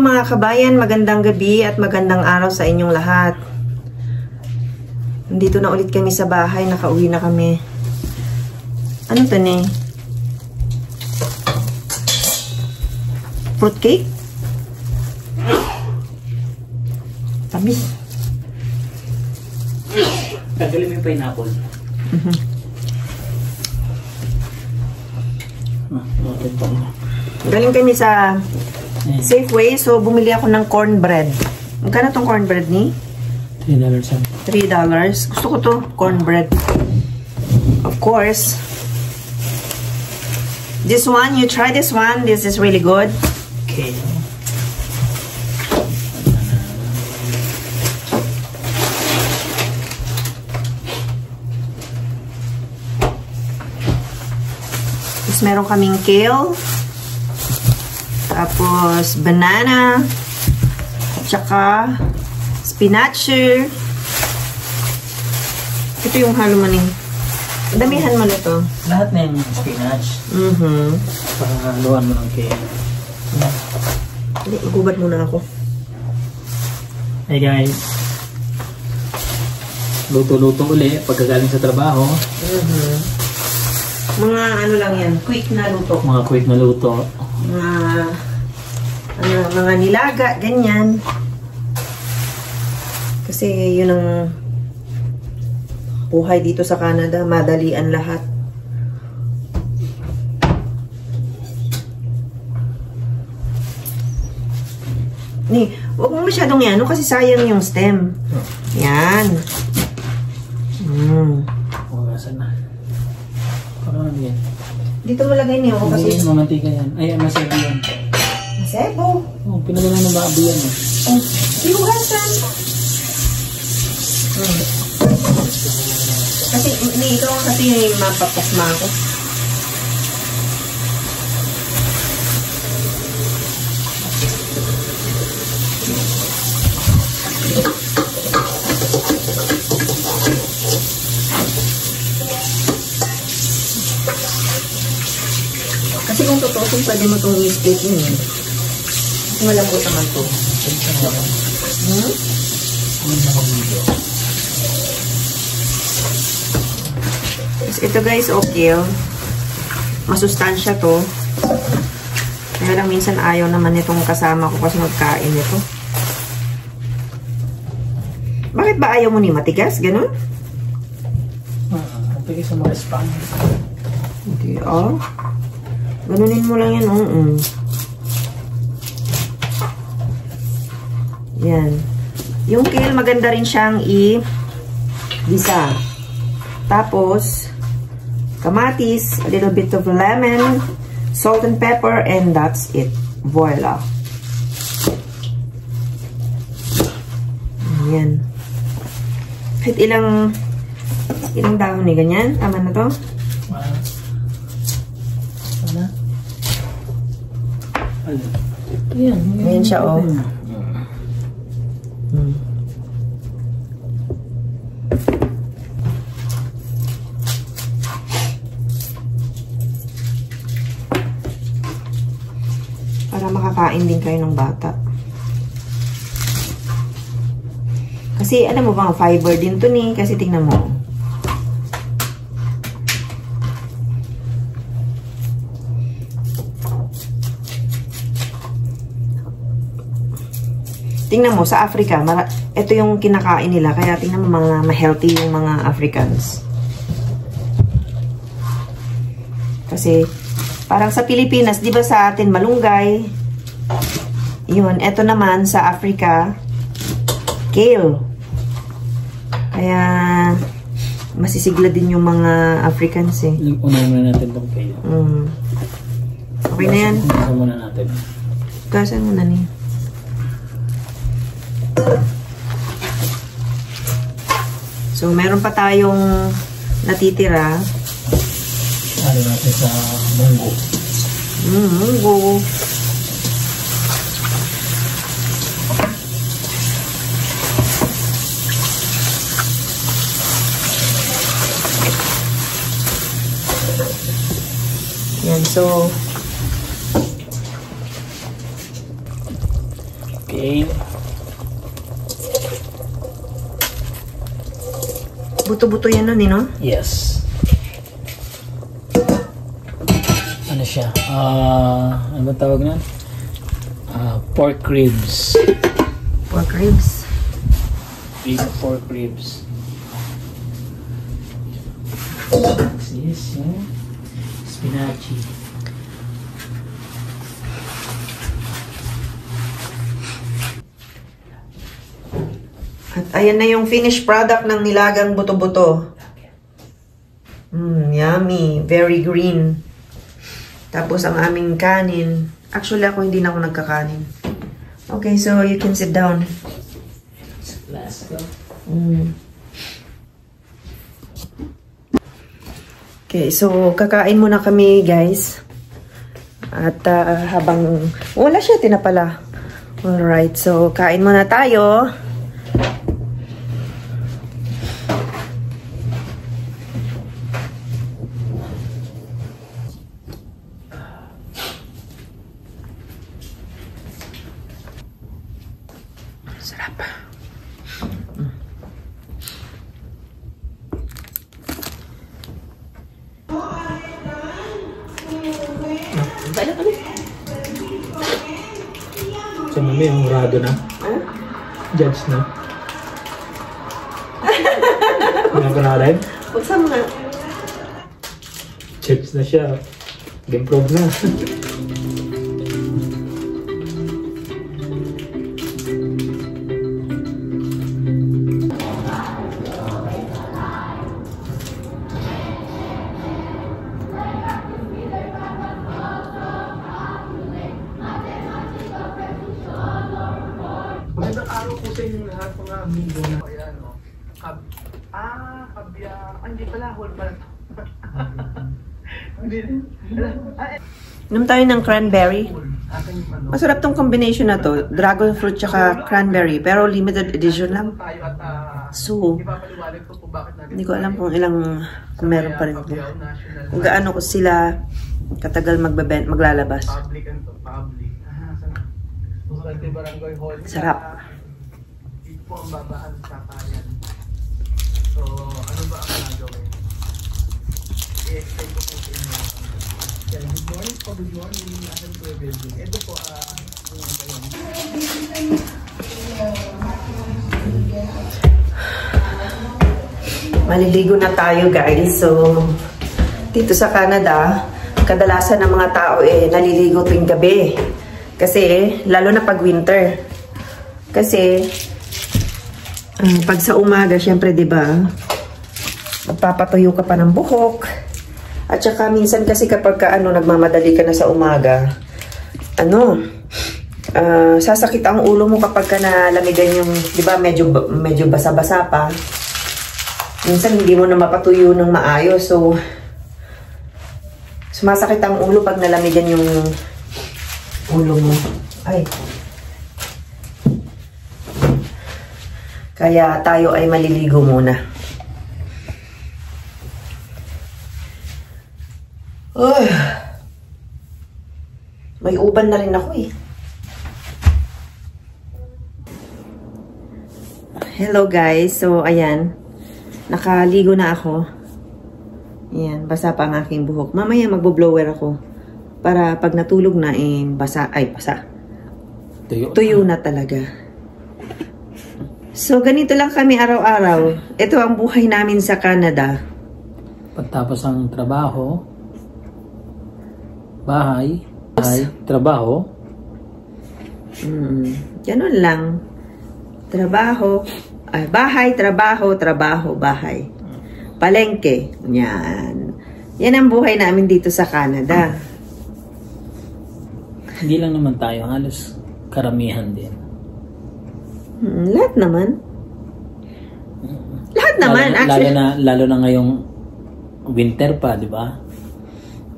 mga kabayan, magandang gabi at magandang araw sa inyong lahat. Nandito na ulit kami sa bahay, nakauwi na kami. Ano to ni? Fruit cake? Tamis. Tagalin mo yung pineapple. Galing kami sa Safeway, so bumili ako ng cornbread. Magkano tong cornbread ni? $3. $3. Gusto ko to, cornbread. Of course. This one, you try this one. This is really good. Okay. Tapos meron kaming kale. Tapos banana. At saka spinach. Ito yung halo mo ni. Damihan mo na to. Lahat na yung spinach. Pakahaluan mo ng kale. Hindi, magubad muna ako. Hey guys. Luto-luto uli pagkagaling sa trabaho. Mga ano lang yan, quick na luto. Mga quick na luto. Mga nilaga, ganyan. Kasi yun ang buhay dito sa Canada. Madalian lahat. Ni, huwag mo masyadong yan, kasi sayang yung stem. Yan. Hugasan na. Parang ano yan? Dito mo lagay niyo kasi... Hindi, mamantika yan. Ay, masebo yan. Masebo? Oh, pinagalan ng baabo yan eh. Oh, hinugasan. Kasi, ikaw kasi mapapasma ako. Kasi kung totoo, pwede mo itong i-split yun eh. Kasi malambot naman ito. Ito guys, okay. Masustansya to. Kaya lang minsan ayaw naman itong kasama ko kasi magkain ito. Bakit ba ayaw mo ni matigas? Ganun? Matigas sa mga spam. Okay, oh. Ganunin mo lang yan, Yan. Yung kale, maganda rin siyang i-gisa. Tapos, kamatis, a little bit of lemon, salt and pepper, and that's it. Voila. Yan. Kahit ilang dahon ni ganyan. Tama na to? Ayan siya, oh. Para makakain din kayo ng bata. Kasi, alam mo ba, fiber din to ni. Kasi tingnan mo. Tingnan mo, sa Africa, ito yung kinakain nila. Kaya tingnan mo, mga ma-healthy yung mga Africans. Kasi, parang sa Pilipinas, di ba sa atin malunggay? Yun, ito naman sa Africa, kale. Kaya, masisigla din yung mga Africans eh. Unahin muna natin itong kale. Okay na yan. Unahin muna natin. Gasan mo na niya. So, meron pa tayong natitira. Ano natin sa munggo. Munggo. Yan, so Okay. Buto-buto yan nun, no? Yes. Ano siya? Ano ba tawag na? Pork ribs. Pork ribs. Big pork ribs. Yes, yeah. Spinachi. At ayan na yung finished product ng nilagang buto-buto. Yummy. Very green. Tapos ang aming kanin. Actually, ako hindi na ako nagkakanin. Okay, so you can sit down. Let's go. Okay, so kakain muna kami, guys. At habang wala siya, tinapala. Alright, so kain muna tayo. Sarap. So, mami, murado na. Judge na. Ano ka na rin? Buksan mo nga. Judge na siya. Improve na. Magandang araw po sa inyong lahat mga amigo na ayan, no? Hindi pala, whole pala. Inom tayo ng cranberry. Masarap tong combination na to. Dragon fruit tsaka cranberry. Pero limited edition lang. So, hindi ko alam kung kung meron pa rin. Kung gaano ko sila katagal maglalabas. Public and to public. Barangay Hall. Sarap. Dito po ang babaan sa kayan. So, ano ba ang gagawin? I-explain ko po sa inyo. Good morning po, good morning. Asan po yung building? Ito po, Maliligo na tayo, guys. So, dito sa Canada, kadalasan ng mga tao naliligo tuwing gabi. Kasi, lalo na pag winter. Kasi, pag sa umaga, syempre, diba, magpapatuyo ka pa ng buhok. At saka, minsan kasi kapag nagmamadali ka na sa umaga, sasakit ang ulo mo kapag ka nalamigan yung, diba, medyo basa-basa pa. Minsan, hindi mo na mapatuyo ng maayos. So, sumasakit ang ulo pag nalamigan yung ulo mo. Ay. Kaya tayo ay maliligo muna. Uy. May uban na rin ako eh. Hello guys. So, ayan. Nakaligo na ako. Ayan. Basa pa ang aking buhok. Mamaya magbo-blower ako. Para pag natulog na, basa. Tuyo na talaga. So, ganito lang kami araw-araw. Ito ang buhay namin sa Canada. Pagtapos ang trabaho, bahay, trabaho. Ganun lang. Trabaho, bahay, trabaho, bahay. Palengke. Yan. Yan ang buhay namin dito sa Canada. Hindi lang naman tayo, halos karamihan din. Lahat naman. Lahat naman, actually. Lalo na ngayong winter pa, di ba?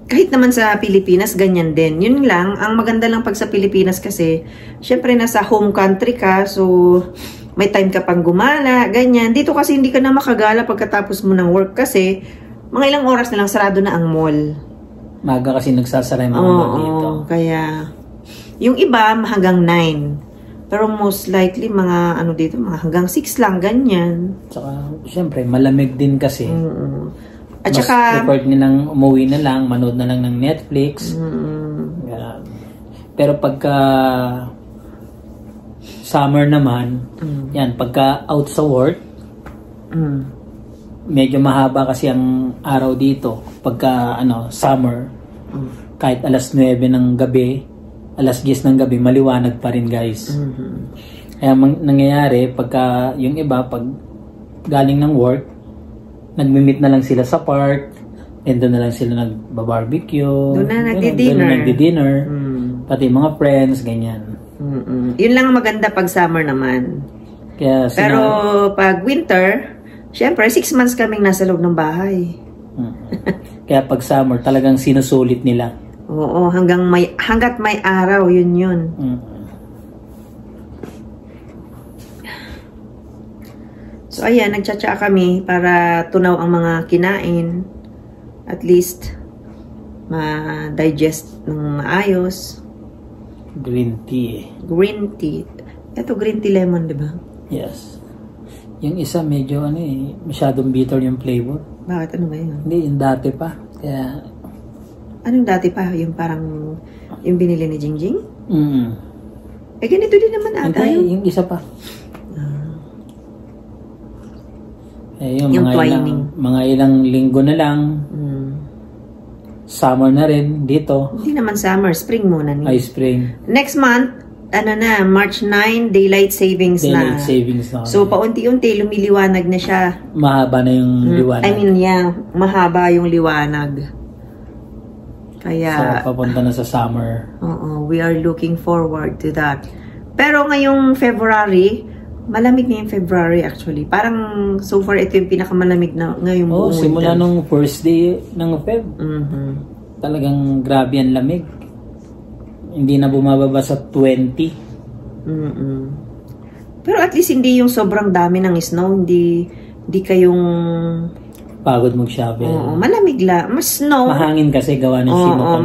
Kahit naman sa Pilipinas, ganyan din. Yun lang, ang maganda lang pag sa Pilipinas kasi, syempre nasa home country ka, so may time ka pang gumala, ganyan. Dito kasi hindi ka na makagala pagkatapos mo ng work kasi mga ilang oras na lang sarado na ang mall. Maga kasi nagsasara yung mga mall dito. Kaya, yung iba hanggang 9. Pero most likely, mga ano dito, mga hanggang 6 lang, ganyan. Tsaka, syempre, malamig din kasi. At Mas saka, preferred nilang umuwi na lang, manood na lang ng Netflix. Ganun. Pero pagka summer naman, yan, pagka out sa work, medyo mahaba kasi ang araw dito. Pagka summer, kahit alas 9 ng gabi, alas 10 ng gabi, maliwanag pa rin, guys. Kaya nangyayari, pagka yung iba, pag galing ng work, nagmi-meet na lang sila sa park, and doon na lang sila nag-barbecue. Doon na nagdi-dinner. Pati mga friends, ganyan. Yun lang ang maganda pag summer naman. Kaya pero pag winter, syempre 6 months kaming nasa loob ng bahay. Kaya pag summer, talagang sinusulit nila. Oo, hanggat may araw, yun. So, ayan, nagtsatsa kami para tunaw ang mga kinain. At least, ma-digest ng maayos. Green tea. Green tea. Ito, green tea lemon, di ba? Yes. Yung isa, medyo masyadong bitter yung flavor. Bakit? Ano ba yun? Hindi, yung dati pa. Kaya... Anong dati pa? Yung parang, yung binili ni Jingjing? Ganito din naman ata. Yung isa pa. Yung mga ilang linggo na lang. Summer na rin dito. Hindi naman summer, spring muna. Ay, spring. Next month, March 9, daylight savings na. Daylight savings na. So, paunti-unti, lumiliwanag na siya. Mahaba na yung liwanag. Mahaba yung liwanag. Kaya, so, papunta na sa summer. We are looking forward to that. Pero ngayong February, malamig na yung February actually. Parang so far ito yung pinakamalamig na ngayong buong winter. Simula nung first day ng Feb. Talagang grabe ang lamig. Hindi na bumababa sa 20. Pero at least hindi yung sobrang dami ng snow. Hindi kayong... Pagod mag-shovel. Malamig lang. Mas snow. Mahangin kasi gawa ng sino.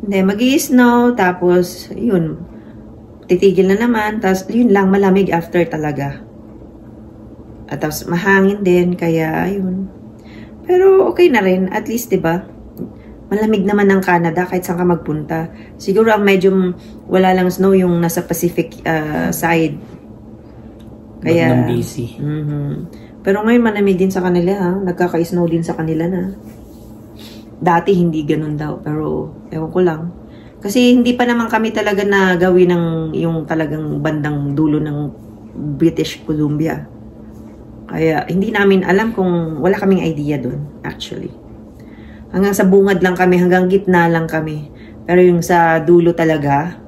Mag-i-snow. Tapos, yun. Titigil na naman. Tapos, yun lang. Malamig after talaga. At tapos, mahangin din. Kaya, yun. Pero, okay na rin. At least, diba? Malamig naman ang Canada kahit saan ka magpunta. Siguro, ang medyo wala lang snow yung nasa Pacific side. Kaya, BC. Pero ngayon malamig din sa kanila, ha? Nagkaka-snow din sa kanila na. Dati hindi ganun daw, pero ewan ko lang. Kasi hindi pa naman kami talaga na gawin ng yung talagang bandang dulo ng British Columbia. Kaya hindi namin alam kung wala kaming idea doon, actually. Hanggang sa bungad lang kami, hanggang gitna lang kami. Pero yung sa dulo talaga,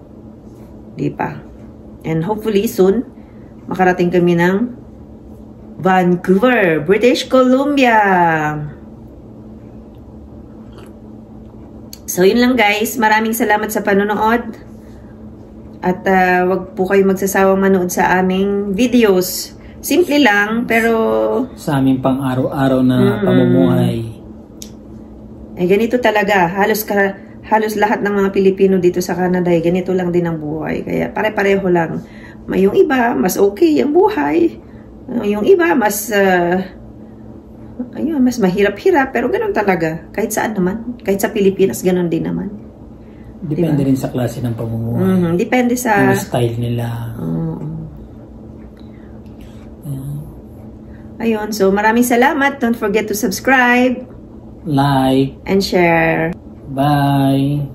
di pa. And hopefully soon, makarating kami ng Vancouver, British Columbia. So, yun lang guys. Maraming salamat sa panonood. At wag po kayo magsasawang manood sa aming videos. Simple lang, pero... Sa aming pang-araw-araw na pamumuhay. Ganito talaga. Halos lahat ng mga Pilipino dito sa Canada, ganito lang din ang buhay. Kaya pare-pareho lang. Yung iba, mas okay ang buhay. Yung iba, mas mahirap-hirap, pero ganun talaga. Kahit saan naman. Kahit sa Pilipinas, ganun din naman. Depende rin sa klase ng pamumuhay. Depende sa... Yung style nila. Ayun, so maraming salamat. Don't forget to subscribe. Like. And share. Bye.